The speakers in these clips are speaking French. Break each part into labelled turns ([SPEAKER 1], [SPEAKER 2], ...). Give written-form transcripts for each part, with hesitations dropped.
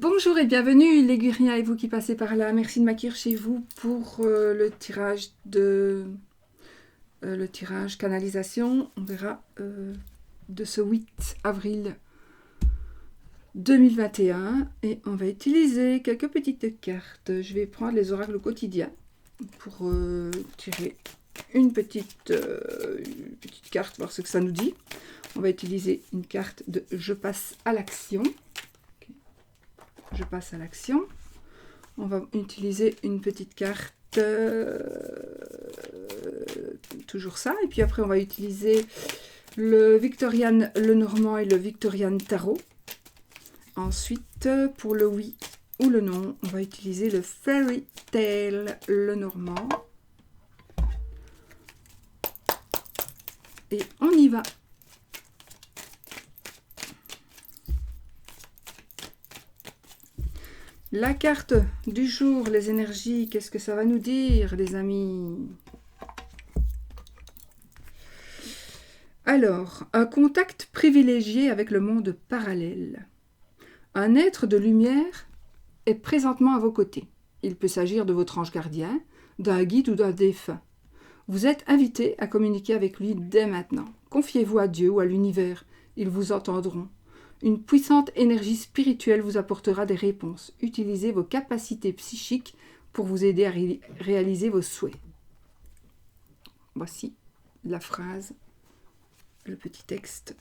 [SPEAKER 1] Bonjour et bienvenue les Guriens et vous qui passez par là. Merci de m'accueillir chez vous pour le tirage canalisation. On verra de ce 8 avril 2021 et on va utiliser quelques petites cartes. Je vais prendre les oracles quotidiens pour tirer une petite carte, voir ce que ça nous dit. On va utiliser une carte de je passe à l'action. Je passe à l'action. On va utiliser une petite carte, toujours ça. Et puis après, on va utiliser le Victorian Lenormand et le Victorian Tarot. Ensuite, pour le oui ou le non, on va utiliser le Fairy Tale Lenormand. Et on y va. La carte du jour, les énergies, qu'est-ce que ça va nous dire, les amis? Alors, un contact privilégié avec le monde parallèle. Un être de lumière est présentement à vos côtés. Il peut s'agir de votre ange gardien, d'un guide ou d'un défunt. Vous êtes invité à communiquer avec lui dès maintenant. Confiez-vous à Dieu ou à l'univers, ils vous entendront. Une puissante énergie spirituelle vous apportera des réponses. Utilisez vos capacités psychiques pour vous aider à réaliser vos souhaits. Voici la phrase, le petit texte.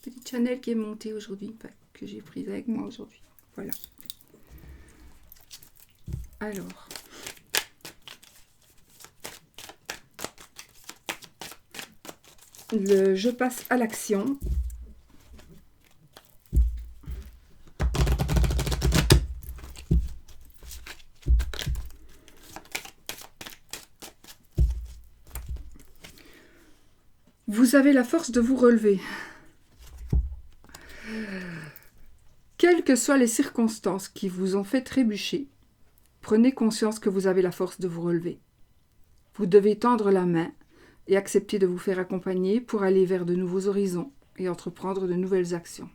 [SPEAKER 1] Petite Chanel qui est montée aujourd'hui, que j'ai prise avec moi aujourd'hui. Voilà. Alors. Je passe à l'action. Vous avez la force de vous relever. Quelles que soient les circonstances qui vous ont fait trébucher, prenez conscience que vous avez la force de vous relever. Vous devez tendre la main et accepter de vous faire accompagner pour aller vers de nouveaux horizons et entreprendre de nouvelles actions.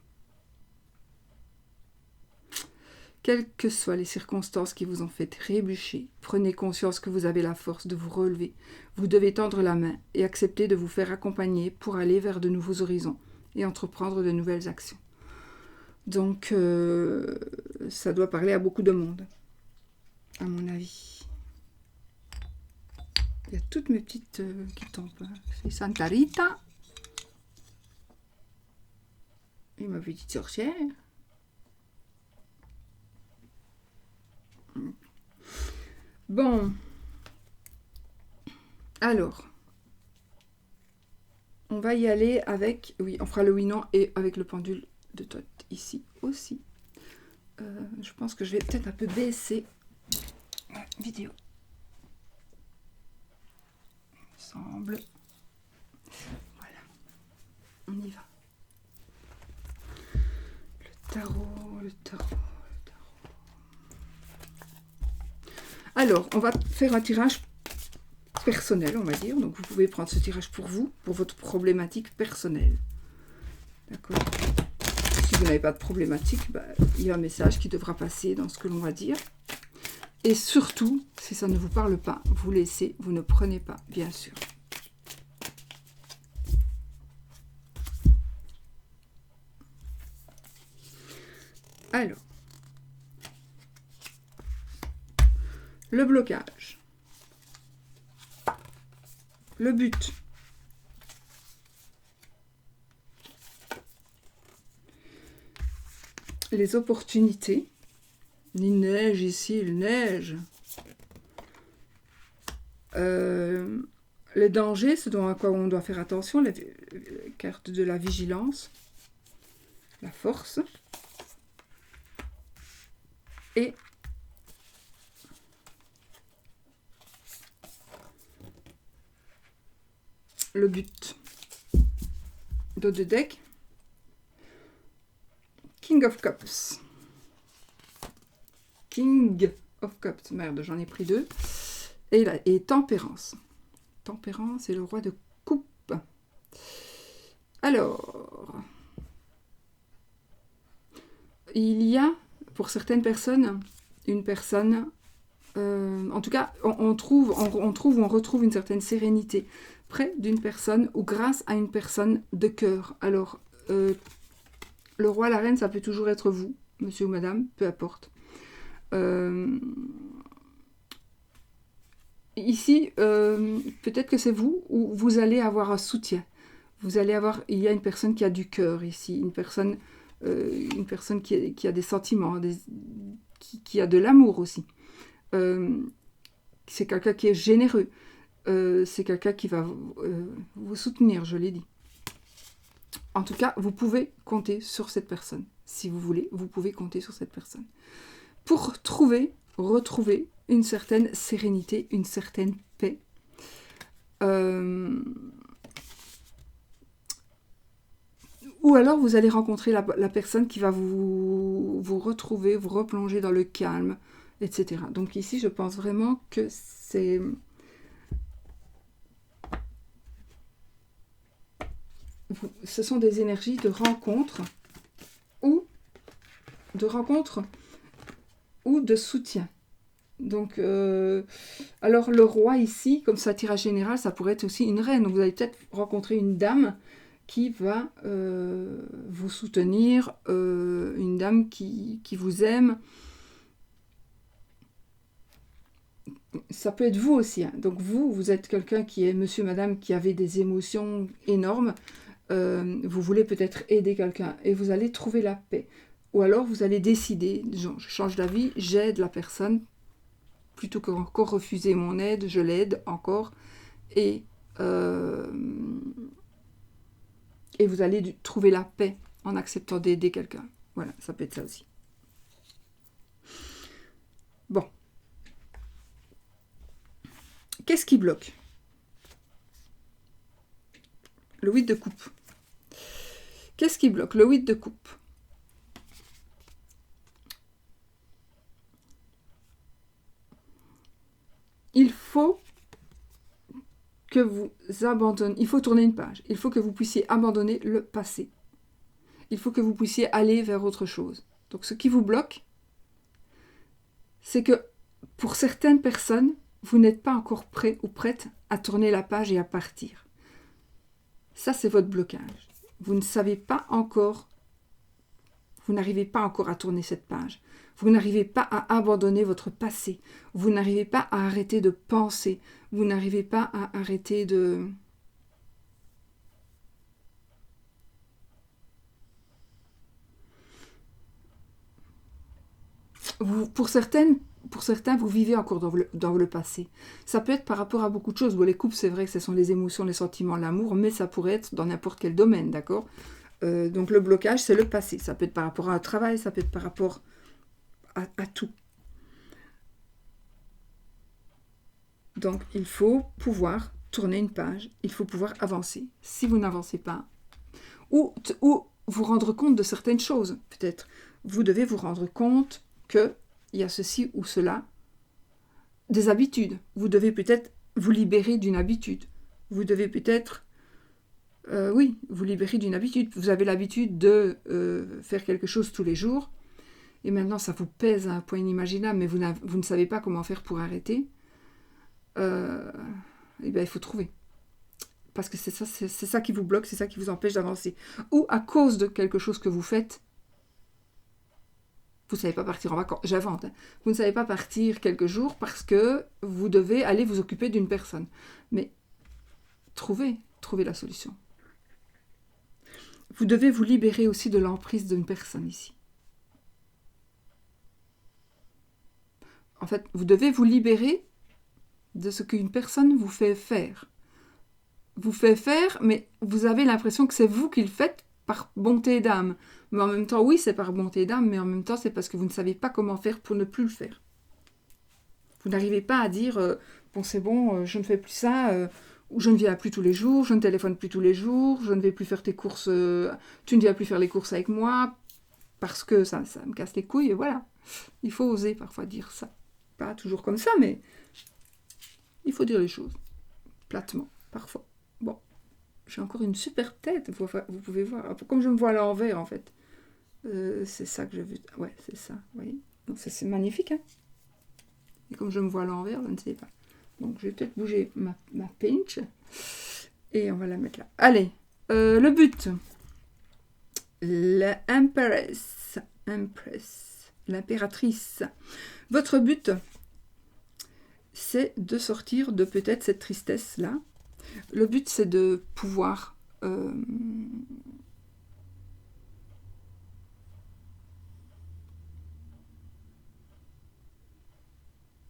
[SPEAKER 1] Quelles que soient les circonstances qui vous ont fait trébucher, prenez conscience que vous avez la force de vous relever. Vous devez tendre la main et accepter de vous faire accompagner pour aller vers de nouveaux horizons et entreprendre de nouvelles actions. Donc, ça doit parler à beaucoup de monde, à mon avis. Il y a toutes mes petites qui tombent. C'est Santa Rita. Et ma petite sorcière. Bon. Alors. On va y aller avec... Oui, on fera le oui-non et avec le pendule de Thoth ici aussi. Je pense que je vais peut-être un peu baisser la vidéo. Semble. Voilà. On y va. Le tarot. Alors, on va faire un tirage personnel, on va dire. Donc, vous pouvez prendre ce tirage pour vous, pour votre problématique personnelle. D'accord? Si vous n'avez pas de problématique, il y a un message qui devra passer dans ce que l'on va dire. Et surtout, si ça ne vous parle pas, vous laissez, vous ne prenez pas, bien sûr. Alors, le blocage, le but, les opportunités. Il neige ici, il neige. Les dangers, ce à quoi on doit faire attention, les cartes de la vigilance, la force et le but. Dos de deck, King of Cups. King of Cups, merde, j'en ai pris deux. Et Tempérance. Tempérance et le roi de coupe. Alors, il y a, pour certaines personnes, une personne... en tout cas, on trouve ou on retrouve une certaine sérénité près d'une personne ou grâce à une personne de cœur. Alors, le roi, la reine, ça peut toujours être vous, monsieur ou madame, peu importe. Ici, peut-être que c'est vous, ou vous allez avoir un soutien. Il y a une personne qui a du cœur ici, une personne qui a des sentiments, qui a de l'amour aussi. C'est quelqu'un qui est généreux. C'est quelqu'un qui va vous soutenir, je l'ai dit. En tout cas, vous pouvez compter sur cette personne. Si vous voulez, vous pouvez compter sur cette personne. Pour retrouver une certaine sérénité, une certaine paix. Ou alors vous allez rencontrer la personne qui va vous retrouver, vous replonger dans le calme, etc. Donc ici, je pense vraiment que ce sont des énergies de rencontre ou de soutien. Donc, alors le roi ici, comme ça tirage général, ça pourrait être aussi une reine. Donc vous allez peut-être rencontrer une dame qui va vous soutenir, une dame qui vous aime. Ça peut être vous aussi. Hein. Donc vous êtes quelqu'un qui est monsieur, madame, qui avait des émotions énormes. Vous voulez peut-être aider quelqu'un et vous allez trouver la paix. Ou alors vous allez décider, genre, je change d'avis, j'aide la personne, plutôt qu'encore refuser mon aide, je l'aide encore. Et vous allez trouver la paix en acceptant d'aider quelqu'un. Voilà, ça peut être ça aussi. Bon. Qu'est-ce qui bloque? Le 8 de coupe. Qu'est-ce qui bloque? Le 8 de coupe. Il faut que vous abandonnez, il faut tourner une page, il faut que vous puissiez abandonner le passé. Il faut que vous puissiez aller vers autre chose. Donc ce qui vous bloque, c'est que pour certaines personnes, vous n'êtes pas encore prêt ou prête à tourner la page et à partir. Ça, c'est votre blocage. Vous ne savez pas encore, vous n'arrivez pas encore à tourner cette page. Vous n'arrivez pas à abandonner votre passé. Vous n'arrivez pas à arrêter de penser. Vous n'arrivez pas à arrêter de... Pour certains, vous vivez encore dans le passé. Ça peut être par rapport à beaucoup de choses. Bon, les couples, c'est vrai que ce sont les émotions, les sentiments, l'amour, mais ça pourrait être dans n'importe quel domaine, d'accord? Donc le blocage, c'est le passé. Ça peut être par rapport à un travail, ça peut être par rapport à tout. Donc il faut pouvoir tourner une page, il faut pouvoir avancer. Si vous n'avancez pas, ou vous rendre compte de certaines choses, peut-être. Vous devez vous rendre compte qu'il y a ceci ou cela, des habitudes. Vous devez peut-être vous libérer d'une habitude. Vous devez peut-être, vous libérer d'une habitude. Vous avez l'habitude de faire quelque chose tous les jours, et maintenant ça vous pèse à un point inimaginable, mais vous ne savez pas comment faire pour arrêter. Et bien il faut trouver. Parce que c'est ça qui vous bloque, c'est ça qui vous empêche d'avancer. Ou à cause de quelque chose que vous faites, vous ne savez pas partir en vacances. J'invente. Hein. Vous ne savez pas partir quelques jours parce que vous devez aller vous occuper d'une personne. Mais trouvez la solution. Vous devez vous libérer aussi de l'emprise d'une personne ici. En fait, vous devez vous libérer de ce qu'une personne vous fait faire. Vous fait faire, mais vous avez l'impression que c'est vous qui le faites par bonté d'âme. Mais en même temps, oui, c'est par bonté d'âme, mais en même temps, c'est parce que vous ne savez pas comment faire pour ne plus le faire. Vous n'arrivez pas à dire, bon, c'est bon, je ne fais plus ça, ou je ne viens plus tous les jours, je ne téléphone plus tous les jours, je ne vais plus faire tes courses, tu ne viens plus faire les courses avec moi, parce que ça me casse les couilles, et voilà. Il faut oser parfois dire ça. Pas toujours comme ça, mais il faut dire les choses. Platement, parfois. Bon, j'ai encore une super tête, vous pouvez voir. Comme je me vois à l'envers, en fait. C'est ça que je veux. Ouais, c'est ça, vous voyez. Donc c'est magnifique, hein. Et comme je me vois à l'envers, je ne sais pas. Donc je vais peut-être bouger ma pinch. Et on va la mettre là. Allez, le but. La Empress, l'impératrice. Votre but, c'est de sortir de peut-être cette tristesse-là. Le but, c'est de pouvoir...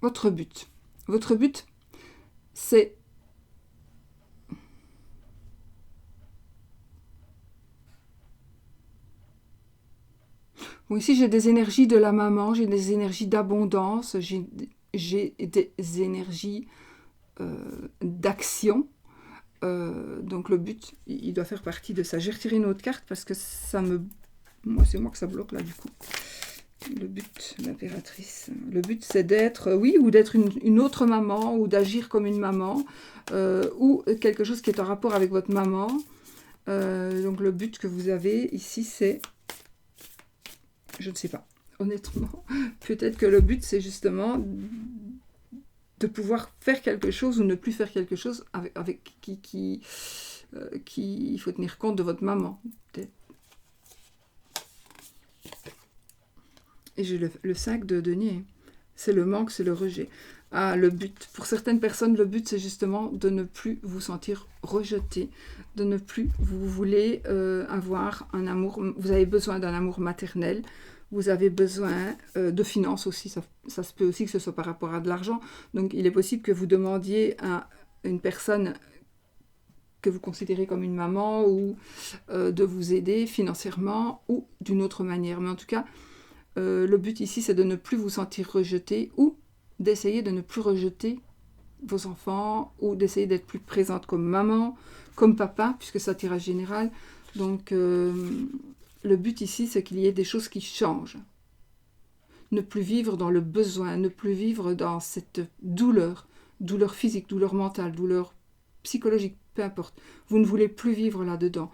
[SPEAKER 1] Votre but, c'est... Bon, ici, j'ai des énergies de la maman, j'ai des énergies d'abondance, j'ai des énergies d'action. Donc le but, il doit faire partie de ça. J'ai retiré une autre carte parce que ça me... Moi, c'est moi que ça bloque là, du coup. Le but, l'impératrice. Le but, c'est d'être, oui, ou d'être une autre maman, ou d'agir comme une maman, ou quelque chose qui est en rapport avec votre maman. Donc le but que vous avez ici, c'est... Je ne sais pas, honnêtement. Peut-être que le but, c'est justement de pouvoir faire quelque chose ou ne plus faire quelque chose avec qui il faut tenir compte de votre maman. Et j'ai le 5 de denier. C'est le manque, c'est le rejet. Ah, le but. Pour certaines personnes, le but, c'est justement de ne plus vous sentir rejeté, de ne plus vous voulez avoir un amour. Vous avez besoin d'un amour maternel. Vous avez besoin de finances aussi. Ça se peut aussi que ce soit par rapport à de l'argent. Donc, il est possible que vous demandiez à une personne que vous considérez comme une maman ou de vous aider financièrement ou d'une autre manière. Mais en tout cas, le but ici, c'est de ne plus vous sentir rejeté ou d'essayer de ne plus rejeter vos enfants ou d'essayer d'être plus présente comme maman, comme papa, puisque c'est un tirage général. Donc, le but ici, c'est qu'il y ait des choses qui changent. Ne plus vivre dans le besoin, ne plus vivre dans cette douleur, douleur physique, douleur mentale, douleur psychologique, peu importe. Vous ne voulez plus vivre là-dedans.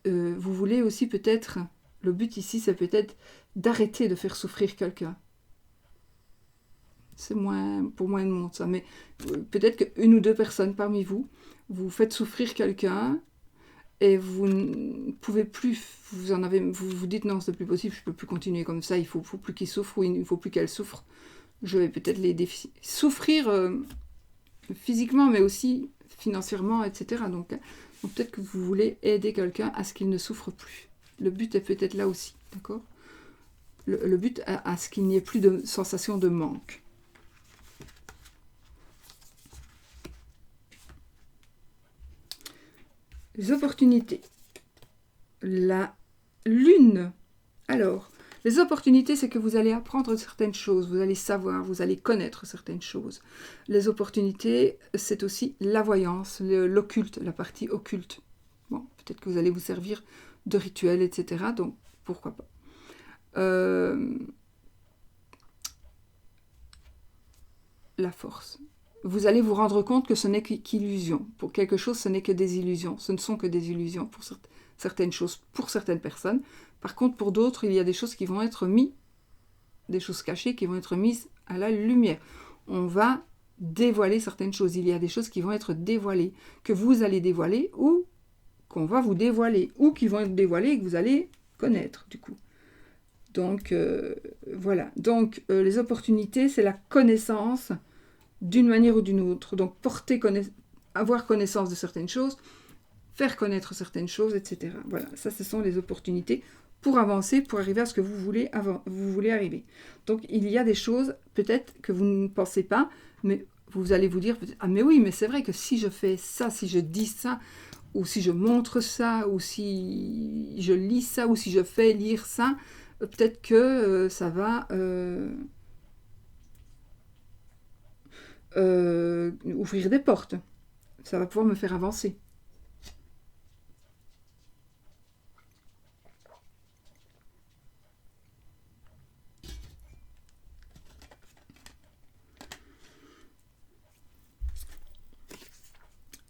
[SPEAKER 1] Vous voulez aussi peut-être, le but ici, c'est peut-être d'arrêter de faire souffrir quelqu'un. C'est pour moins de monde ça, mais peut-être qu'une ou deux personnes parmi vous, vous faites souffrir quelqu'un et vous ne pouvez plus, vous dites non, c'est plus possible, je ne peux plus continuer comme ça, il ne faut plus qu'il souffre ou il ne faut plus qu'elle souffre. Je vais peut-être l'aider souffrir physiquement, mais aussi financièrement, etc. Donc peut-être que vous voulez aider quelqu'un à ce qu'il ne souffre plus. Le but est peut-être là aussi, d'accord ? Le but à ce qu'il n'y ait plus de sensation de manque. Les opportunités. La lune. Alors, les opportunités, c'est que vous allez apprendre certaines choses, vous allez savoir, vous allez connaître certaines choses. Les opportunités, c'est aussi la voyance, l'occulte, la partie occulte. Bon, peut-être que vous allez vous servir de rituels, etc. Donc, pourquoi pas. La force. Vous allez vous rendre compte que ce n'est qu'illusion. Pour quelque chose, ce n'est que des illusions. Ce ne sont que des illusions pour certaines choses, pour certaines personnes. Par contre, pour d'autres, il y a des choses qui vont être mises, des choses cachées qui vont être mises à la lumière. On va dévoiler certaines choses. Il y a des choses qui vont être dévoilées, que vous allez dévoiler ou qu'on va vous dévoiler, ou qui vont être dévoilées et que vous allez connaître, du coup. Donc, voilà. Donc, les opportunités, c'est la connaissance d'une manière ou d'une autre. Donc, avoir connaissance de certaines choses, faire connaître certaines choses, etc. Voilà, ça, ce sont les opportunités pour avancer, pour arriver à ce que vous voulez arriver. Donc, il y a des choses, peut-être, que vous ne pensez pas, mais vous allez vous dire, ah mais oui, mais c'est vrai que si je fais ça, si je dis ça, ou si je montre ça, ou si je lis ça, ou si je fais lire ça, peut-être que ça va ouvrir des portes. Ça va pouvoir me faire avancer.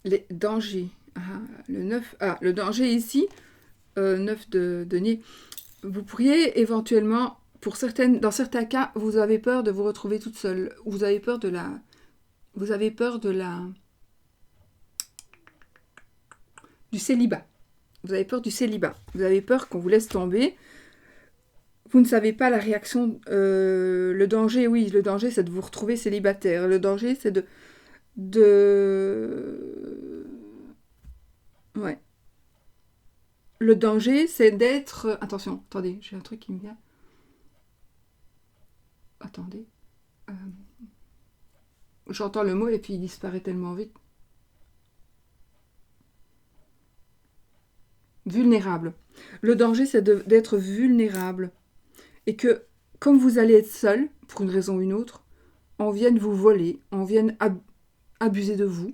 [SPEAKER 1] Les dangers. Le 9. Ah, le danger ici, 9 de denier. Vous pourriez éventuellement, dans certains cas, vous avez peur de vous retrouver toute seule. Vous avez peur de la... Vous avez peur de la... du célibat. Vous avez peur du célibat. Vous avez peur qu'on vous laisse tomber. Vous ne savez pas la réaction. Le danger, oui, le danger, c'est de vous retrouver célibataire. Le danger, c'est Ouais. Le danger, c'est d'être... Attention, attendez, j'ai un truc qui me vient. Attendez. J'entends le mot et puis il disparaît tellement vite. Vulnérable. Le danger, c'est d'être vulnérable. Et que, comme vous allez être seul, pour une raison ou une autre, on vienne vous voler, on vienne abuser de vous,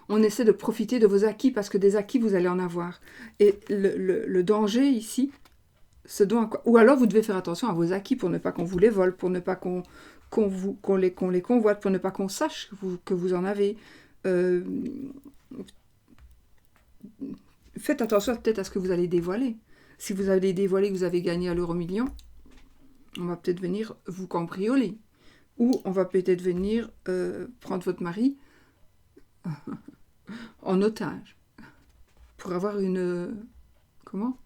[SPEAKER 1] on essaie de profiter de vos acquis, parce que des acquis, vous allez en avoir. Et le danger ici, ou alors vous devez faire attention à vos acquis pour ne pas qu'on vous les vole, pour ne pas qu'on les convoite, pour ne pas qu'on sache que vous en avez. Faites attention peut-être à ce que vous allez dévoiler. Si vous allez dévoiler que vous avez gagné à l'euro-million, on va peut-être venir vous cambrioler. Ou on va peut-être venir prendre votre mari en otage. Pour avoir une... Comment ?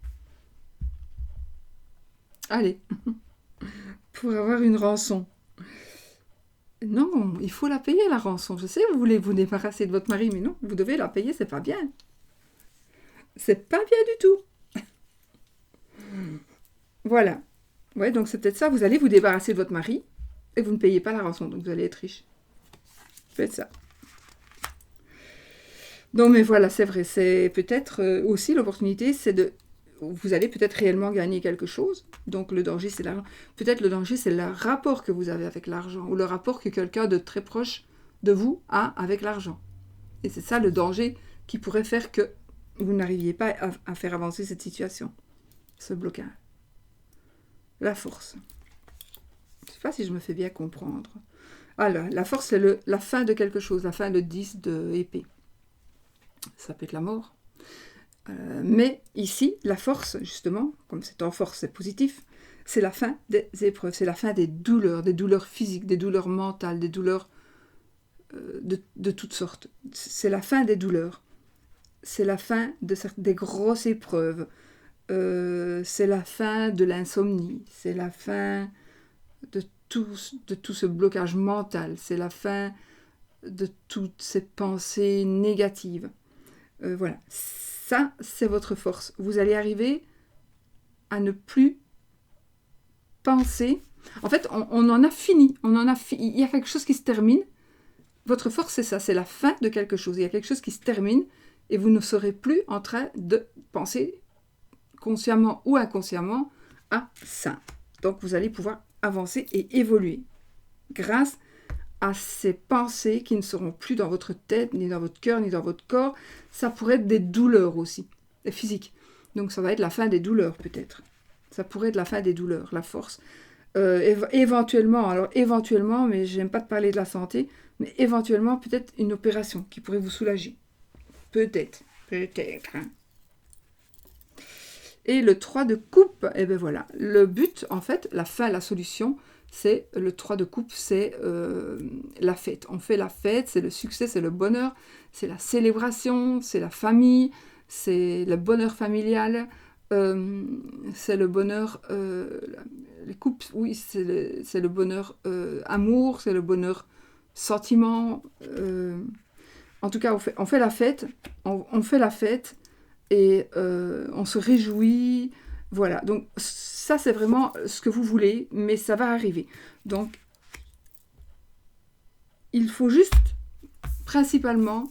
[SPEAKER 1] Allez. Pour avoir une rançon. Non, il faut la payer, la rançon. Je sais, vous voulez vous débarrasser de votre mari, mais non, vous devez la payer, c'est pas bien. C'est pas bien du tout. Voilà. Ouais, donc c'est peut-être ça. Vous allez vous débarrasser de votre mari et vous ne payez pas la rançon, donc vous allez être riche. Faites ça. Non, mais voilà, c'est vrai. C'est peut-être aussi l'opportunité, c'est de... Vous allez peut-être réellement gagner quelque chose. Donc le danger, c'est l'argent. Peut-être le danger, c'est le rapport que vous avez avec l'argent ou le rapport que quelqu'un de très proche de vous a avec l'argent. Et c'est ça le danger qui pourrait faire que vous n'arriviez pas à faire avancer cette situation, ce blocage. La force. Je ne sais pas si je me fais bien comprendre. Alors, la force, c'est la fin de quelque chose, la fin de 10 de épée. Ça peut être la mort. Mais ici, la force, justement, comme c'est en force, c'est positif, c'est la fin des épreuves, c'est la fin des douleurs physiques, des douleurs mentales, des douleurs de toutes sortes. C'est la fin des douleurs. C'est la fin des grosses épreuves. C'est la fin de l'insomnie. C'est la fin de tout ce blocage mental. C'est la fin de toutes ces pensées négatives. Voilà. Ça, c'est votre force. Vous allez arriver à ne plus penser. En fait, on en a fini. Il y a quelque chose qui se termine. Votre force, c'est ça. C'est la fin de quelque chose. Il y a quelque chose qui se termine et vous ne serez plus en train de penser consciemment ou inconsciemment à ça. Donc, vous allez pouvoir avancer et évoluer grâce à ces pensées qui ne seront plus dans votre tête, ni dans votre cœur, ni dans votre corps. Ça pourrait être des douleurs aussi, physiques. Donc ça va être la fin des douleurs peut-être. Ça pourrait être la fin des douleurs, la force. Éventuellement, mais j'aime pas te parler de la santé, mais éventuellement peut-être une opération qui pourrait vous soulager. Peut-être. Hein. Et le 3 de coupe, et ben voilà. Le but, en fait, la fin, la solution, c'est le 3 de coupe, c'est la fête. On fait la fête, c'est le succès, c'est le bonheur, c'est la célébration, c'est la famille, c'est le bonheur familial, c'est le bonheur... les coupes, oui, c'est le bonheur amour, c'est le bonheur sentiment. En tout cas, on fait la fête, on fait la fête et on se réjouit. Voilà, donc ça c'est vraiment ce que vous voulez, mais ça va arriver. Donc, il faut juste, principalement,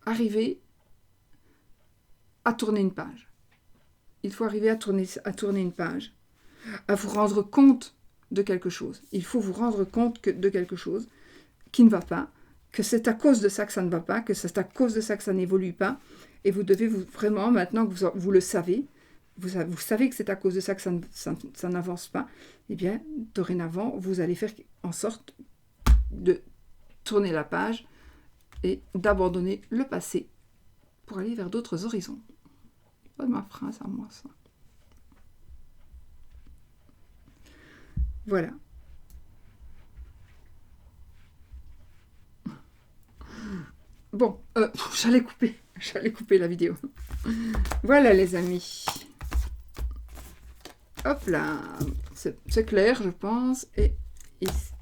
[SPEAKER 1] arriver à tourner une page. Il faut arriver à tourner une page, à vous rendre compte de quelque chose. Il faut vous rendre compte de quelque chose qui ne va pas, que c'est à cause de ça que ça ne va pas, que c'est à cause de ça que ça n'évolue pas, et vous devez vraiment, maintenant que vous le savez, vous savez que c'est à cause de ça que ça n'avance pas, eh bien, dorénavant, vous allez faire en sorte de tourner la page et d'abandonner le passé pour aller vers d'autres horizons. pas de ma phrase à moi, ça. Voilà. Bon, j'allais couper la vidéo. Voilà les amis. Hop là, c'est clair je pense. Et ici,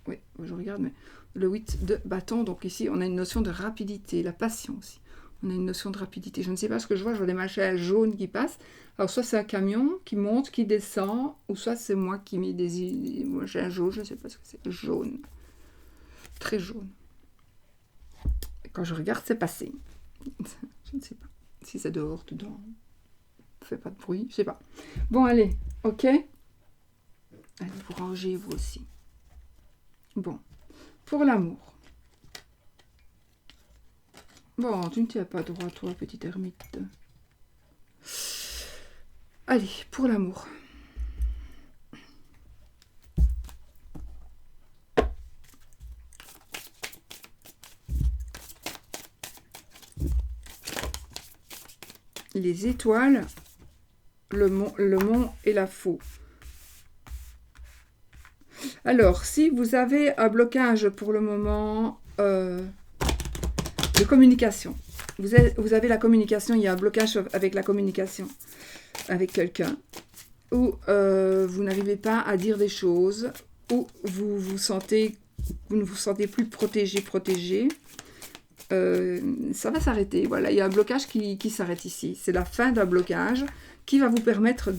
[SPEAKER 1] oui, je regarde, mais le 8 de bâton, donc ici on a une notion de rapidité, la passion aussi. On a une notion de rapidité. Je ne sais pas ce que je vois des machins jaunes qui passent. Alors soit c'est un camion qui monte, qui descend, ou soit c'est moi qui mets des machins jaunes, je ne sais pas ce que c'est, jaune. Très jaune. Quand je regarde, c'est passé. Je ne sais pas si c'est dehors, dedans. Fait pas de bruit, je sais pas. Bon, allez, ok. Allez, vous rangez vous aussi. Bon, pour l'amour. Bon, tu ne tiens pas droit, toi, petite ermite. Allez, pour l'amour. Les étoiles, le mont et la faux. Alors, si vous avez un blocage pour le moment de communication, vous avez la communication, il y a un blocage avec la communication avec quelqu'un, ou vous n'arrivez pas à dire des choses, ou vous ne vous sentez plus protégé, ça va s'arrêter. Voilà, il y a un blocage qui s'arrête ici. C'est la fin d'un blocage qui va vous permettre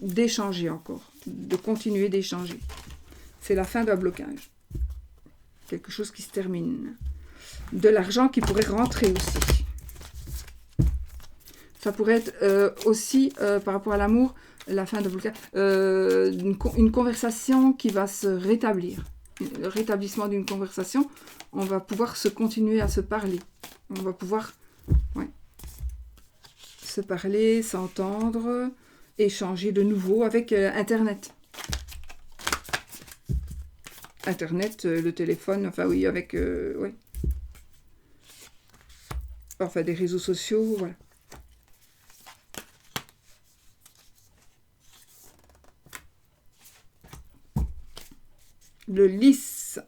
[SPEAKER 1] d'échanger encore, de continuer d'échanger. C'est la fin d'un blocage. Quelque chose qui se termine. De l'argent qui pourrait rentrer aussi. Ça pourrait être aussi, par rapport à l'amour, la fin de blocage, une conversation qui va se rétablir. Le rétablissement d'une conversation, on va pouvoir continuer à se parler. On va pouvoir se parler, s'entendre, échanger de nouveau avec Internet. Internet, le téléphone, enfin oui, avec... oui. Enfin, des réseaux sociaux, voilà. Le lys.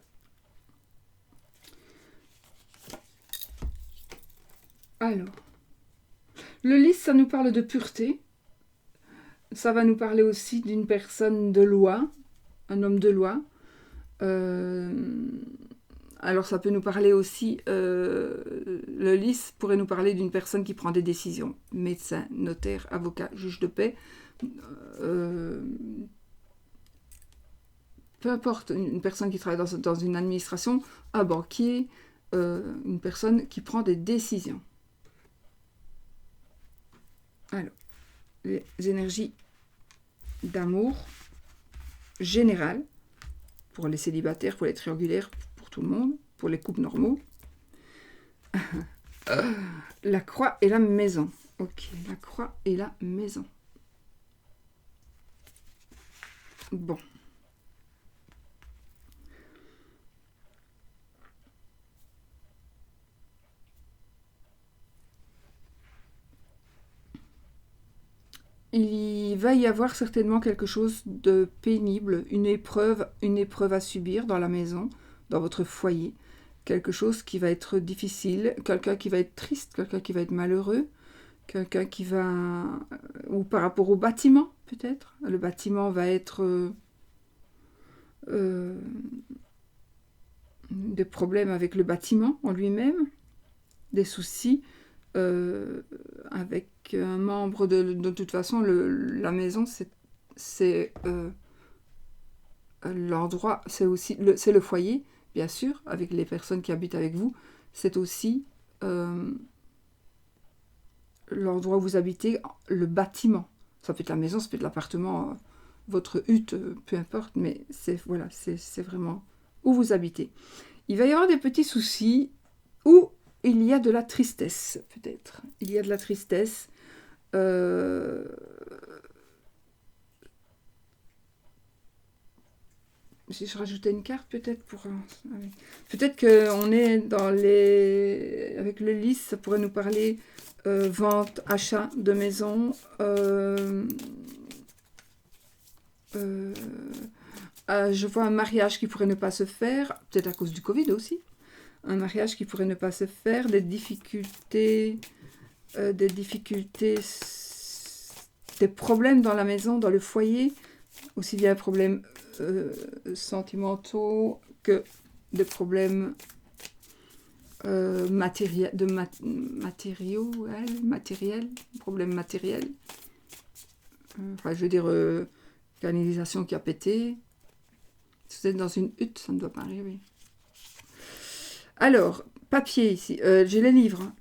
[SPEAKER 1] Alors, le lys, ça nous parle de pureté. Ça va nous parler aussi d'une personne de loi, un homme de loi. Alors, ça peut nous parler aussi, le lys pourrait nous parler d'une personne qui prend des décisions. Médecin, notaire, avocat, juge de paix. Peu importe, une personne qui travaille dans une administration, un banquier, une personne qui prend des décisions. Alors, les énergies d'amour générales, pour les célibataires, pour les triangulaires, pour tout le monde, pour les couples normaux. La croix et la maison. Ok, la croix et la maison. Bon. Il va y avoir certainement quelque chose de pénible, une épreuve à subir dans la maison, dans votre foyer. Quelque chose qui va être difficile, quelqu'un qui va être triste, quelqu'un qui va être malheureux, quelqu'un qui va... ou par rapport au bâtiment, peut-être. Le bâtiment va être... des problèmes avec le bâtiment en lui-même, des soucis avec un membre de toute façon, la maison, c'est l'endroit, c'est aussi c'est le foyer, bien sûr, avec les personnes qui habitent avec vous. C'est aussi l'endroit où vous habitez, le bâtiment. Ça peut être la maison, ça peut être l'appartement, votre hutte, peu importe, mais c'est voilà, c'est vraiment où vous habitez. Il va y avoir des petits soucis où il y a de la tristesse, peut-être. Il y a de la tristesse. Si je rajoutais une carte, peut-être pour... peut-être qu'on est dans les... Avec le lys, ça pourrait nous parler vente, achat de maison, je vois un mariage qui pourrait ne pas se faire, peut-être à cause du Covid aussi, un mariage qui pourrait ne pas se faire, des difficultés, des problèmes dans la maison, dans le foyer, aussi bien des problèmes sentimentaux que des problèmes matériels, problèmes matériels. Enfin, je veux dire, canalisation qui a pété. Si vous êtes dans une hutte, ça ne doit pas arriver. Alors, papier ici. J'ai les livres.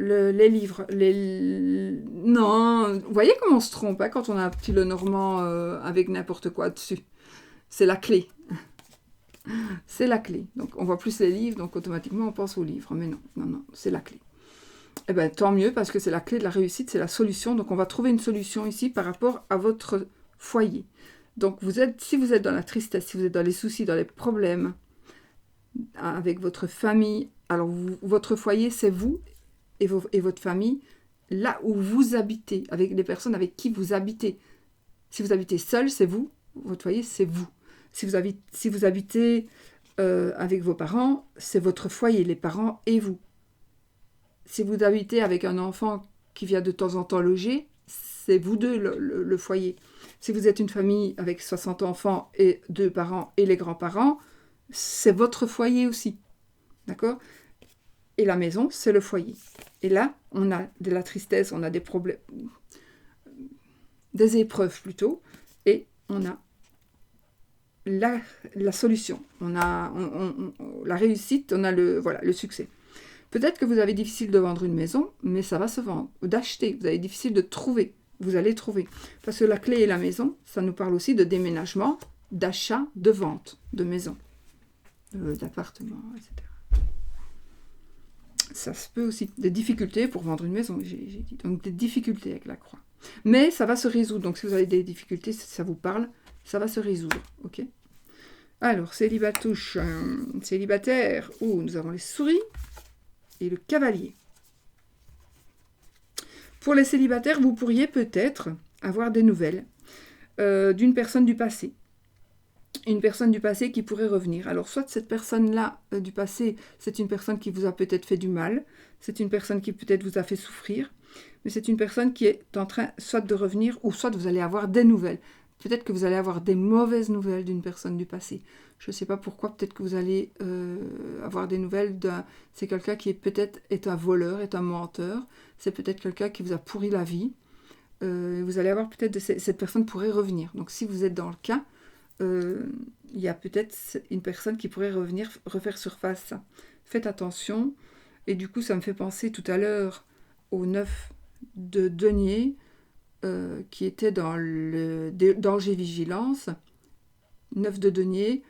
[SPEAKER 1] Non, vous voyez comment on se trompe hein, quand on a un petit Lenormand avec n'importe quoi dessus. C'est la clé. C'est la clé. Donc, on voit plus les livres, donc automatiquement, on pense aux livres. Mais non, non, non, c'est la clé. Eh bien, tant mieux, parce que c'est la clé de la réussite, c'est la solution. Donc, on va trouver une solution ici par rapport à votre foyer. Donc, si vous êtes dans la tristesse, si vous êtes dans les soucis, dans les problèmes avec votre famille, alors votre foyer, c'est vous et votre famille, là où vous habitez, avec les personnes avec qui vous habitez. Si vous habitez seul, c'est vous. Votre foyer, c'est vous. Si vous habitez avec vos parents, c'est votre foyer, les parents et vous. Si vous habitez avec un enfant qui vient de temps en temps loger, c'est vous deux le foyer. Si vous êtes une famille avec 60 enfants et 2 parents et les grands-parents, c'est votre foyer aussi. D'accord ? Et la maison, c'est le foyer. Et là, on a de la tristesse, on a des problèmes, des épreuves plutôt, et on a la solution. On a la réussite, on a le succès. Peut-être que vous avez difficile de vendre une maison, mais ça va se vendre. Ou d'acheter, vous avez difficile de trouver. Vous allez trouver. Parce que la clé et la maison, ça nous parle aussi de déménagement, d'achat, de vente de maison, d'appartement, etc. Ça se peut aussi. Des difficultés pour vendre une maison, j'ai dit. Donc des difficultés avec la croix. Mais ça va se résoudre. Donc si vous avez des difficultés, si ça vous parle, ça va se résoudre. Ok ? Alors, célibatouche, célibataire. Oh, nous avons les souris et le cavalier. Pour les célibataires, vous pourriez peut-être avoir des nouvelles d'une personne du passé. Une personne du passé qui pourrait revenir. Alors, soit cette personne-là du passé, c'est une personne qui vous a peut-être fait du mal, c'est une personne qui peut-être vous a fait souffrir, mais c'est une personne qui est en train soit de revenir, ou soit vous allez avoir des nouvelles. Peut-être que vous allez avoir des mauvaises nouvelles d'une personne du passé. Je ne sais pas pourquoi, peut-être que vous allez avoir des nouvelles c'est quelqu'un qui peut-être est un voleur, est un menteur, c'est peut-être quelqu'un qui vous a pourri la vie. Vous allez avoir peut-être cette personne pourrait revenir. Donc si vous êtes dans le cas, il y a peut-être une personne qui pourrait revenir, refaire surface. Faites attention. Et du coup, ça me fait penser tout à l'heure au 9 de denier, qui était dans le danger vigilance. 9 de denier,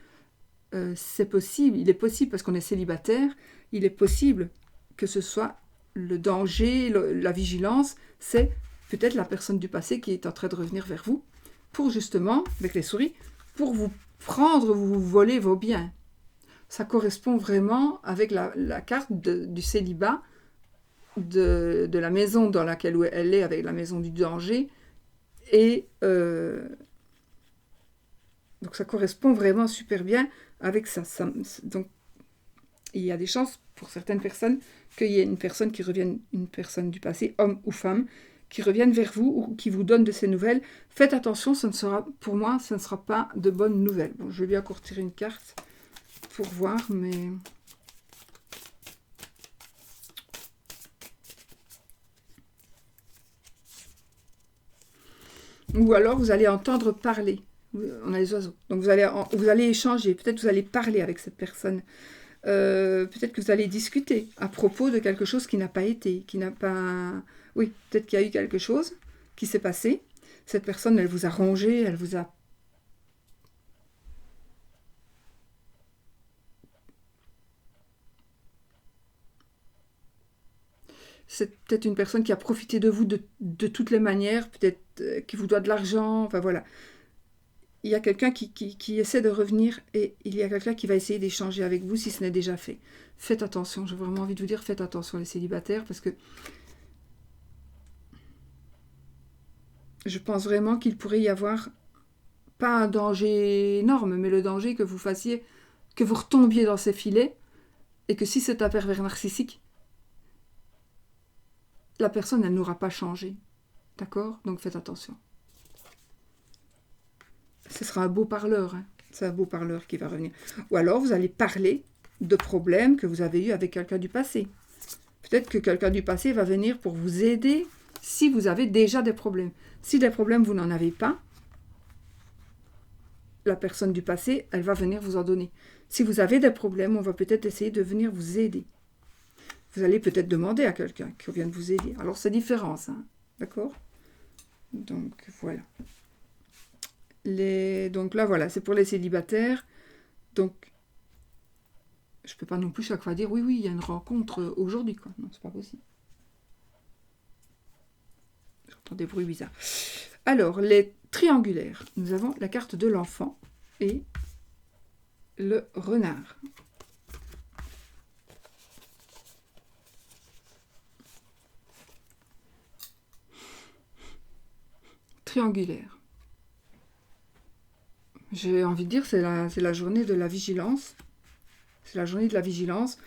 [SPEAKER 1] c'est possible, il est possible, parce qu'on est célibataire, il est possible que ce soit le danger, la vigilance, c'est peut-être la personne du passé qui est en train de revenir vers vous, pour justement, avec les souris, pour vous prendre, vous voler vos biens. Ça correspond vraiment avec la carte du célibat, de la maison dans laquelle elle est, avec la maison du danger, et donc ça correspond vraiment super bien avec ça. Donc il y a des chances pour certaines personnes qu'il y ait une personne qui revienne, une personne du passé, homme ou femme, qui revienne vers vous ou qui vous donne de ces nouvelles. Faites attention, pour moi, ce ne sera pas de bonnes nouvelles. Bon, je vais bien encore tirer une carte pour voir, mais... Ou alors, vous allez entendre parler. On a les oiseaux. Donc, vous allez échanger. Peut-être vous allez parler avec cette personne. Peut-être que vous allez discuter à propos de quelque chose qui n'a pas été, qui n'a pas... Oui, peut-être qu'il y a eu quelque chose qui s'est passé. Cette personne, elle vous a rongé, elle vous a... C'est peut-être une personne qui a profité de vous de toutes les manières, peut-être qui vous doit de l'argent, enfin voilà. Il y a quelqu'un qui essaie de revenir et il y a quelqu'un qui va essayer d'échanger avec vous si ce n'est déjà fait. Faites attention, j'ai vraiment envie de vous dire, faites attention les célibataires, parce que Je pense vraiment qu'il pourrait y avoir, pas un danger énorme, mais le danger que vous fassiez, que vous retombiez dans ces filets, et que si c'est un pervers narcissique, la personne, elle n'aura pas changé. D'accord? Donc faites attention. Ce sera un beau parleur, hein. C'est un beau parleur qui va revenir. Ou alors, vous allez parler de problèmes que vous avez eus avec quelqu'un du passé. Peut-être que quelqu'un du passé va venir pour vous aider si vous avez déjà des problèmes. Si des problèmes, vous n'en avez pas, la personne du passé, elle va venir vous en donner. Si vous avez des problèmes, on va peut-être essayer de venir vous aider. Vous allez peut-être demander à quelqu'un qui vienne vous aider. Alors, c'est différent, ça. D'accord? Donc, voilà. Donc là, voilà, c'est pour les célibataires. Donc, je ne peux pas non plus chaque fois dire, oui, il y a une rencontre aujourd'hui, quoi. Non, c'est pas possible. J'entends des bruits bizarres. Alors, les triangulaires. Nous avons la carte de l'enfant et le renard. Triangulaire. J'ai envie de dire, c'est la journée de la vigilance. C'est la journée de la vigilance.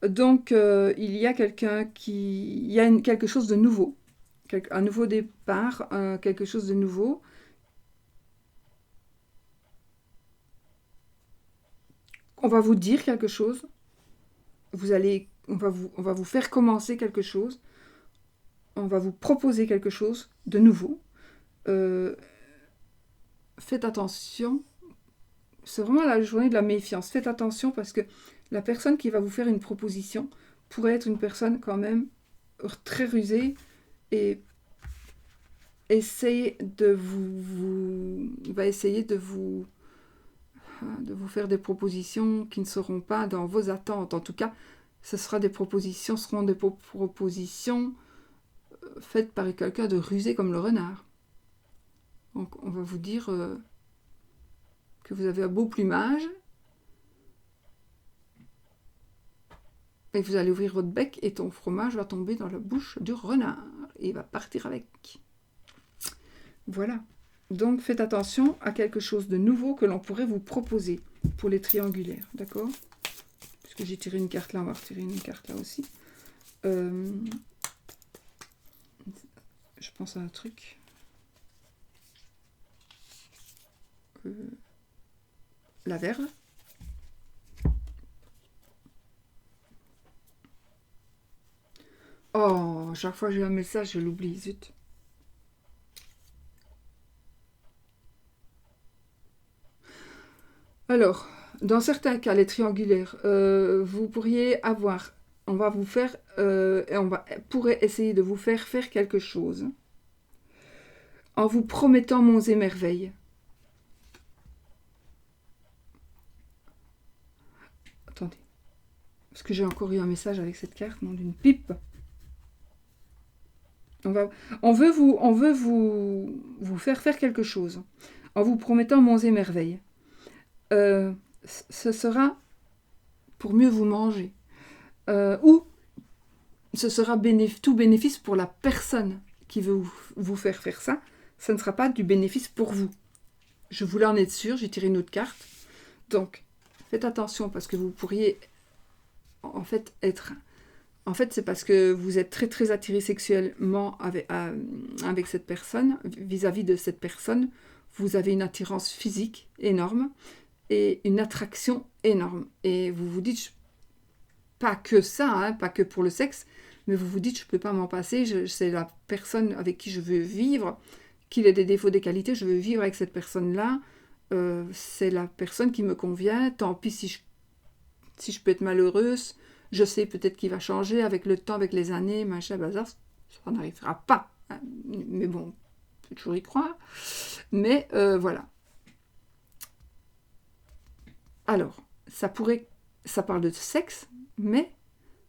[SPEAKER 1] Donc, il y a quelque chose de nouveau. Un nouveau départ, quelque chose de nouveau. On va vous dire quelque chose. On va vous faire commencer quelque chose. On va vous proposer quelque chose de nouveau. Faites attention. C'est vraiment la journée de la méfiance. Faites attention parce que la personne qui va vous faire une proposition pourrait être une personne quand même très rusée et va essayer de vous faire des propositions qui ne seront pas dans vos attentes. En tout cas, seront des propositions faites par quelqu'un de rusé comme le renard. Donc, on va vous dire que vous avez un beau plumage et vous allez ouvrir votre bec et ton fromage va tomber dans la bouche du renard et il va partir avec. Voilà. Donc, faites attention à quelque chose de nouveau que l'on pourrait vous proposer pour les triangulaires. D'accord? Puisque j'ai tiré une carte là, on va retirer une carte là aussi. Je pense à un truc. La verve. Oh, chaque fois que j'ai un message, je l'oublie, zut. Alors, dans certains cas, les triangulaires, vous pourriez avoir, on va vous faire, et pourrait essayer de vous faire quelque chose en vous promettant monts et merveilles. Attendez, parce que j'ai encore eu un message avec cette carte, non, d'une pipe. On veut vous faire quelque chose en vous promettant monts et merveilles. Ce sera pour mieux vous manger. Ou ce sera tout bénéfice pour la personne qui veut vous faire ça. Ça ne sera pas du bénéfice pour vous. Je voulais en être sûre, j'ai tiré une autre carte. Donc, faites attention parce que vous pourriez en fait être... En fait, c'est parce que vous êtes très très attiré sexuellement avec cette personne, vis-à-vis de cette personne. Vous avez une attirance physique énorme et une attraction énorme. Et vous vous dites, pas que ça, hein, pas que pour le sexe, mais vous vous dites, je ne peux pas m'en passer, c'est la personne avec qui je veux vivre, qu'il ait des défauts, des qualités, je veux vivre avec cette personne-là, c'est la personne qui me convient, tant pis si je peux être malheureuse, je sais peut-être qu'il va changer avec le temps, avec les années, machin, bazar, ça n'arrivera pas. Hein. Mais bon, on peut toujours y croire. Mais voilà. Alors, ça parle de sexe, mais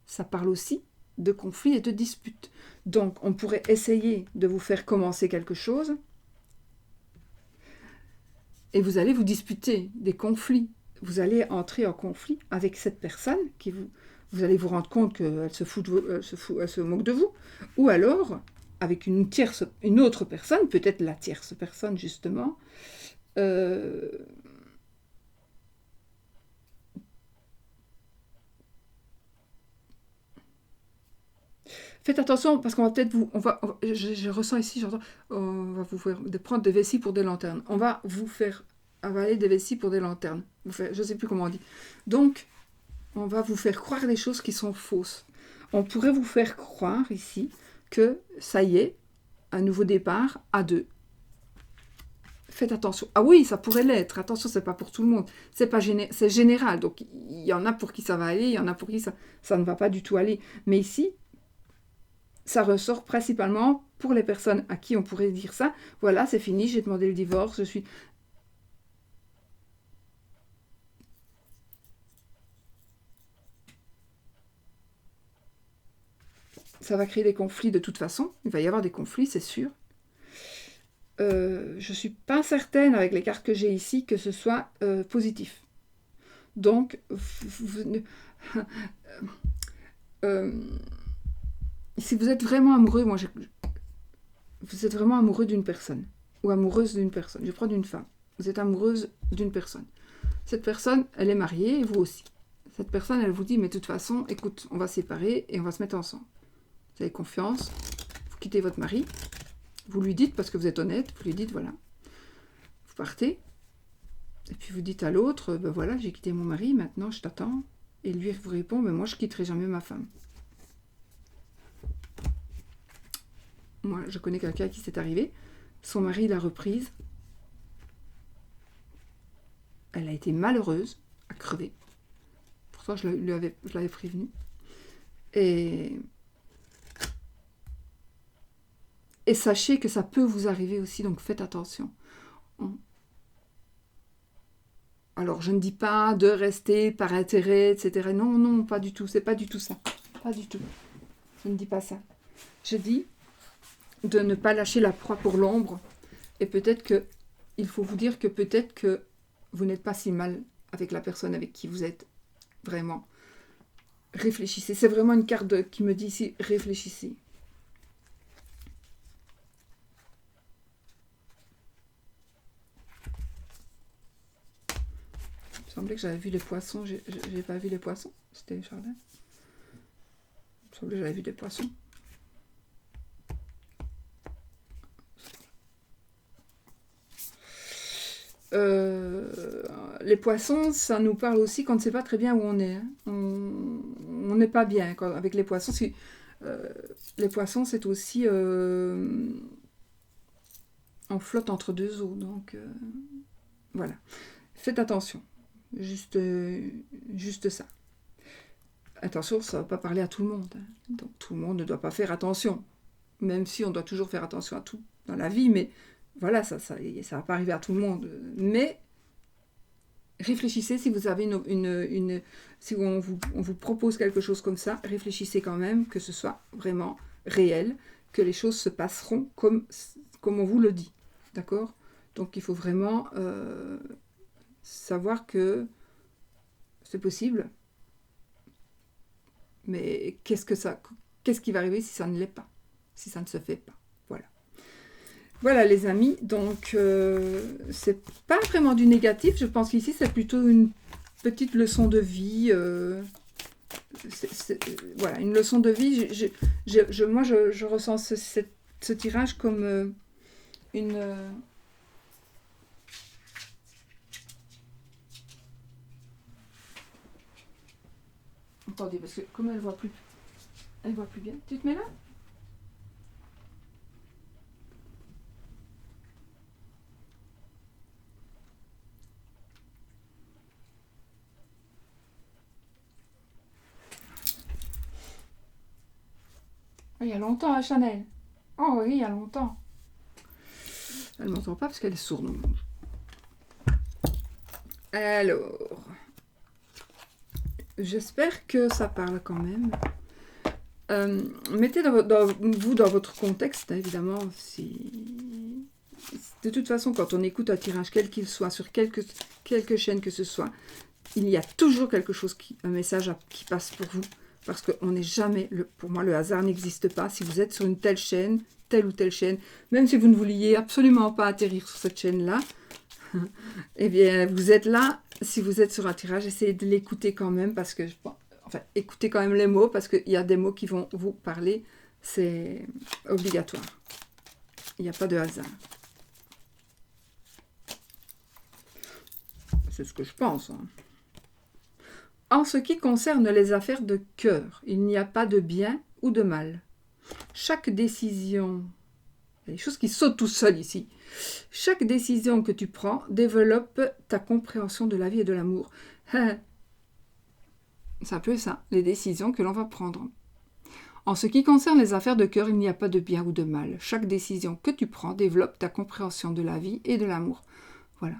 [SPEAKER 1] ça parle aussi de conflits et de disputes. Donc, on pourrait essayer de vous faire commencer quelque chose et vous allez vous disputer des conflits. vous allez entrer en conflit avec cette personne qui vous allez vous rendre compte qu'elle se fout elle se moque de vous, ou alors avec une autre personne, peut-être la tierce personne justement. Faites attention parce qu'on va peut-être je ressens ici, j'entends, on va vous faire prendre des vessies pour des lanternes. On va vous faire avaler des vessies pour des lanternes. Je ne sais plus comment on dit. Donc, on va vous faire croire des choses qui sont fausses. On pourrait vous faire croire ici que ça y est, un nouveau départ à deux. Faites attention. Ah oui, ça pourrait l'être. Attention, c'est pas pour tout le monde. C'est général. Donc, il y en a pour qui ça va aller, il y en a pour qui ça ne va pas du tout aller. Mais ici, ça ressort principalement pour les personnes à qui on pourrait dire ça. Voilà, c'est fini, j'ai demandé le divorce, ça va créer des conflits de toute façon. Il va y avoir des conflits, c'est sûr. Je ne suis pas certaine, avec les cartes que j'ai ici, que ce soit positif. Donc, si vous êtes vraiment amoureux, vous êtes vraiment amoureux d'une personne, ou amoureuse d'une personne, je prends d'une femme, vous êtes amoureuse d'une personne. Cette personne, elle est mariée, et vous aussi. Cette personne, elle vous dit, mais de toute façon, écoute, on va se séparer et on va se mettre ensemble. Vous avez confiance, vous quittez votre mari, vous lui dites, parce que vous êtes honnête, vous lui dites, voilà, vous partez, et puis vous dites à l'autre, ben voilà, j'ai quitté mon mari, maintenant je t'attends, et lui vous répond, ben moi je quitterai jamais ma femme. Moi, je connais quelqu'un à qui c'est arrivé, son mari l'a reprise, elle a été malheureuse, à crever, pourtant je l'avais prévenu, et sachez que ça peut vous arriver aussi, donc faites attention. Alors, je ne dis pas de rester par intérêt, etc. Non, non, pas du tout. C'est pas du tout ça. Pas du tout. Je ne dis pas ça. Je dis de ne pas lâcher la proie pour l'ombre. Et peut-être que, il faut vous dire que peut-être que vous n'êtes pas si mal avec la personne avec qui vous êtes. Vraiment. Réfléchissez. C'est vraiment une carte qui me dit ici, réfléchissez. Il me semblait que j'avais vu les poissons. J'ai pas vu les poissons. C'était Jardin. Il me semblait que j'avais vu des poissons. Les poissons, ça nous parle aussi quand on ne sait pas très bien où on est. Hein. On n'est pas bien avec les poissons. Les poissons, c'est aussi... on flotte entre deux eaux. Donc, voilà. Faites attention. Juste ça. Attention, ça ne va pas parler à tout le monde. Hein. Donc, tout le monde ne doit pas faire attention. Même si on doit toujours faire attention à tout dans la vie, mais voilà, ça va pas arriver à tout le monde. Mais réfléchissez si vous avez si on vous propose quelque chose comme ça, réfléchissez quand même que ce soit vraiment réel, que les choses se passeront comme on vous le dit. D'accord ? Donc il faut vraiment savoir que c'est possible. Mais qu'est-ce qui va arriver si ça ne l'est pas ? Si ça ne se fait pas. Voilà les amis, donc c'est pas vraiment du négatif, je pense qu'ici c'est plutôt une petite leçon de vie, voilà, une leçon de vie. Moi je ressens ce tirage comme une... Attendez, parce que comme elle voit plus bien, tu te mets là ? Il y a longtemps, hein, Chanel. Oh oui, il y a longtemps. Elle ne m'entend pas parce qu'elle est sourde. Alors, j'espère que ça parle quand même. Mettez vous dans votre contexte, hein, évidemment. De toute façon, quand on écoute un tirage, quel qu'il soit, sur quelque chaîne que ce soit, il y a toujours quelque chose, un message qui passe pour vous. Parce que on n'est jamais, pour moi, le hasard n'existe pas. Si vous êtes sur une telle chaîne, telle ou telle chaîne, même si vous ne vouliez absolument pas atterrir sur cette chaîne-là, eh bien, vous êtes là. Si vous êtes sur un tirage, essayez de l'écouter quand même, parce que, enfin, écoutez quand même les mots, parce qu'il y a des mots qui vont vous parler. C'est obligatoire. Il n'y a pas de hasard. C'est ce que je pense. Hein. En ce qui concerne les affaires de cœur, il n'y a pas de bien ou de mal. Chaque décision, il y a des choses qui sautent tout seul ici. Chaque décision que tu prends développe ta compréhension de la vie et de l'amour. C'est un peu ça, les décisions que l'on va prendre. En ce qui concerne les affaires de cœur, il n'y a pas de bien ou de mal. Chaque décision que tu prends développe ta compréhension de la vie et de l'amour. Voilà.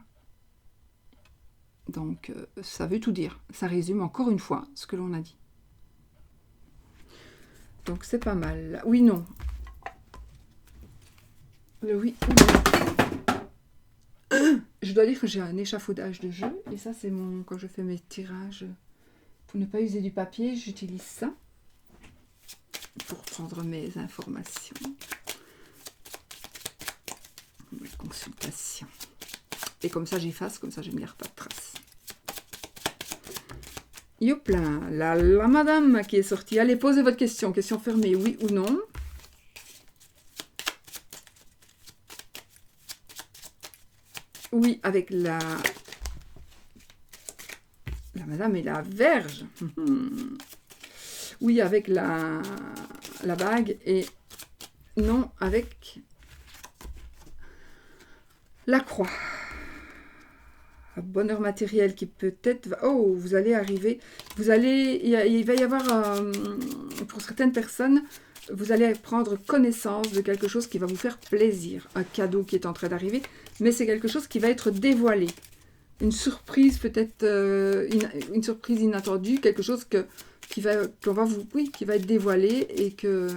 [SPEAKER 1] Donc, ça veut tout dire. Ça résume encore une fois ce que l'on a dit. Donc, c'est pas mal. Oui, non. Le oui ou non. Je dois dire que j'ai un échafaudage de jeu. Et ça, c'est mon... Quand je fais mes tirages, pour ne pas user du papier, j'utilise ça. Pour prendre mes informations. Mes consultations. Et comme ça, j'efface. Comme ça, je ne me garde pas de traces. Youpla, la madame qui est sortie. Allez, posez votre question. Question fermée, oui ou non? Oui, avec la madame et la Vierge. Oui, avec la bague. Et non, avec la croix. Bonheur matériel qui peut-être... Oh, vous allez arriver... Il va y avoir... pour certaines personnes, vous allez prendre connaissance de quelque chose qui va vous faire plaisir. Un cadeau qui est en train d'arriver. Mais c'est quelque chose qui va être dévoilé. Une surprise peut-être... une surprise inattendue. Quelque chose qui va être dévoilé et que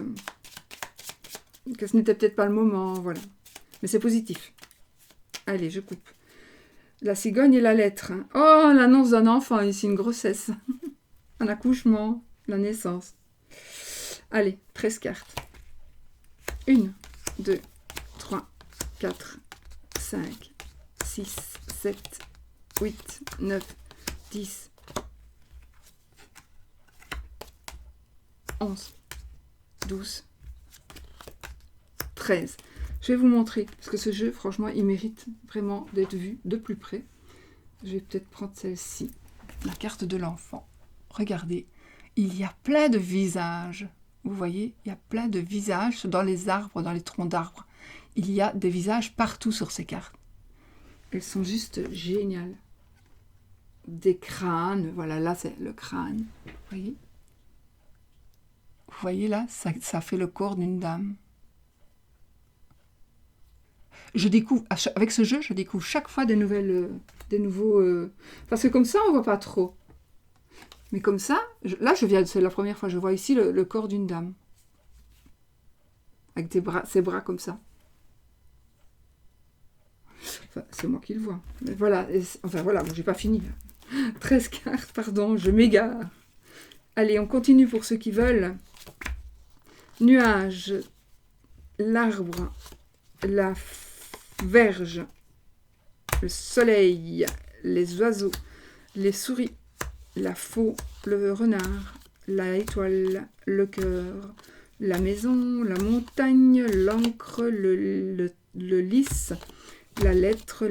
[SPEAKER 1] ce n'était peut-être pas le moment. Voilà. Mais c'est positif. Allez, je coupe. La cigogne et la lettre. Oh, l'annonce d'un enfant, ici, une grossesse. Un accouchement, la naissance. Allez, 13 cartes. 1, 2, 3, 4, 5, 6, 7, 8, 9, 10, 11, 12, 13. Je vais vous montrer, parce que ce jeu, franchement, il mérite vraiment d'être vu de plus près. Je vais peut-être prendre celle-ci, la carte de l'enfant. Regardez, il y a plein de visages. Vous voyez, il y a plein de visages dans les arbres, dans les troncs d'arbres. Il y a des visages partout sur ces cartes. Elles sont juste géniales. Des crânes, voilà, là c'est le crâne. Vous voyez là, ça fait le corps d'une dame. Je découvre, avec ce jeu, je découvre chaque fois des nouveaux... parce que comme ça, on voit pas trop. Mais comme ça, là, c'est la première fois que je vois ici le corps d'une dame. Avec ses bras comme ça. Enfin, c'est moi qui le vois. Mais voilà, voilà, bon, j'ai pas fini. 13 cartes, pardon, je m'égare. Allez, on continue pour ceux qui veulent. Nuage, l'arbre, la Vierge, le soleil, les oiseaux, les souris, la faux, le renard, la étoile, le cœur, la maison, la montagne, l'encre, le lys, la lettre,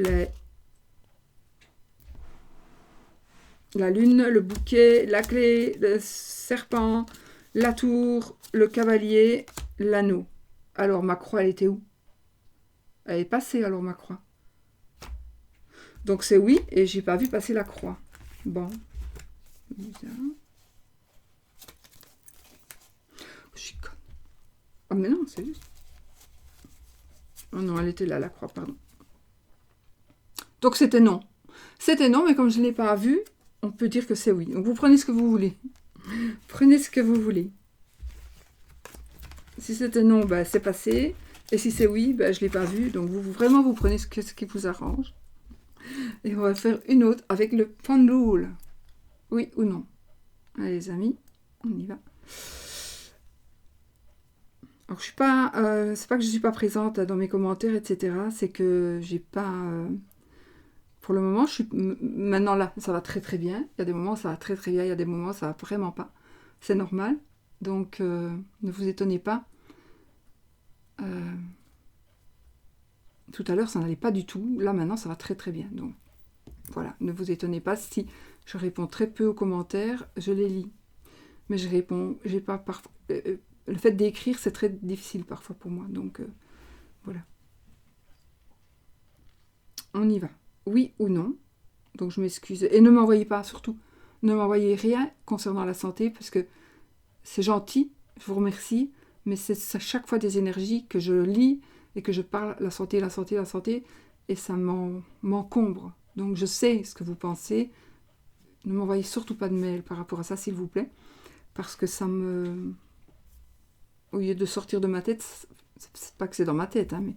[SPEAKER 1] la lune, le bouquet, la clé, le serpent, la tour, le cavalier, l'anneau. Alors, ma croix, elle était où? Elle est passée, alors, ma croix. Donc, c'est oui, et j'ai pas vu passer la croix. Bon. Bizarre. Je suis conne. Oh, mais non, c'est juste. Oh non, elle était là, la croix, pardon. Donc, c'était non. C'était non, mais comme je ne l'ai pas vu, on peut dire que c'est oui. Donc, vous prenez ce que vous voulez. Prenez ce que vous voulez. Si c'était non, ben, c'est passé. Et si c'est oui, ben, je ne l'ai pas vu. Donc, vous prenez ce qui vous arrange. Et on va faire une autre avec le pendule. Oui ou non? Allez les amis, on y va. Alors je suis pas, c'est pas que je suis pas présente dans mes commentaires, etc. C'est que j'ai pas, pour le moment, je suis maintenant là, ça va très très bien. Il y a des moments où ça va très très bien, il y a des moments où ça va vraiment pas. C'est normal, donc ne vous étonnez pas. Tout à l'heure, ça n'allait pas du tout. Là maintenant, ça va très très bien. Donc voilà, ne vous étonnez pas si je réponds très peu aux commentaires, je les lis, mais je réponds, j'ai pas parfois. Le fait d'écrire, c'est très difficile parfois pour moi, donc voilà. On y va. Oui ou non? Donc je m'excuse. Et ne m'envoyez pas, surtout, ne m'envoyez rien concernant la santé, parce que c'est gentil, je vous remercie, mais c'est à chaque fois des énergies que je lis et que je parle, la santé, la santé, la santé, et ça m'encombre. Donc je sais ce que vous pensez. Ne m'envoyez surtout pas de mail par rapport à ça, s'il vous plaît, parce que ça me... Au lieu de sortir de ma tête, c'est pas que c'est dans ma tête, hein, mais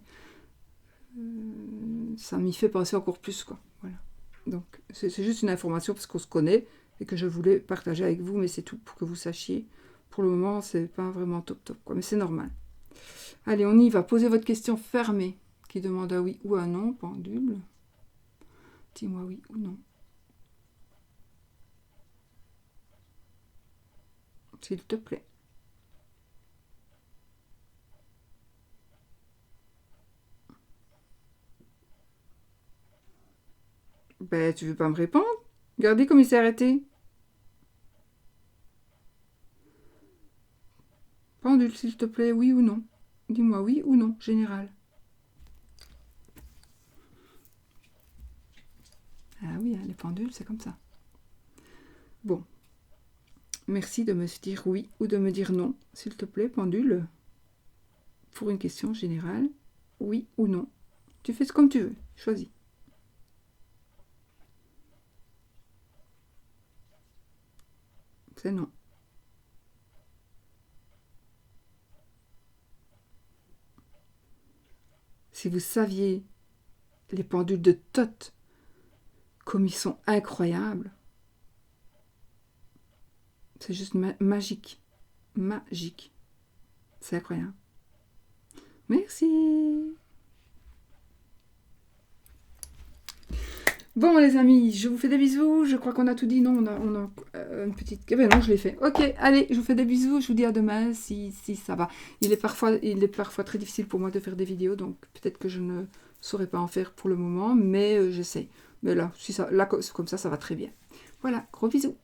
[SPEAKER 1] ça m'y fait penser encore plus, quoi. Voilà. Donc c'est juste une information parce qu'on se connaît et que je voulais partager avec vous, mais c'est tout pour que vous sachiez. Pour le moment, c'est pas vraiment top, quoi, mais c'est normal. Allez, on y va. Posez votre question fermée qui demande un oui ou un non, pendule. Dis-moi oui ou non. S'il te plaît. Ben, tu veux pas me répondre? Regardez comme il s'est arrêté. Pendule, s'il te plaît, oui ou non? Dis-moi oui ou non, général. Ah oui, hein, les pendules, c'est comme ça. Bon. Merci de me dire oui ou de me dire non, s'il te plaît, pendule. Pour une question générale, oui ou non. Tu fais comme tu veux, choisis. C'est non. Si vous saviez les pendules de Tot, comme ils sont incroyables, c'est juste magique. Magique. C'est incroyable. Merci. Bon les amis, je vous fais des bisous. Je crois qu'on a tout dit. Non, on a une petite... Eh ben non, je l'ai fait. Ok, allez, je vous fais des bisous. Je vous dis à demain si ça va. Il est parfois très difficile pour moi de faire des vidéos, donc peut-être que je ne saurais pas en faire pour le moment, mais j'essaie. Mais là, là, comme ça va très bien. Voilà, gros bisous.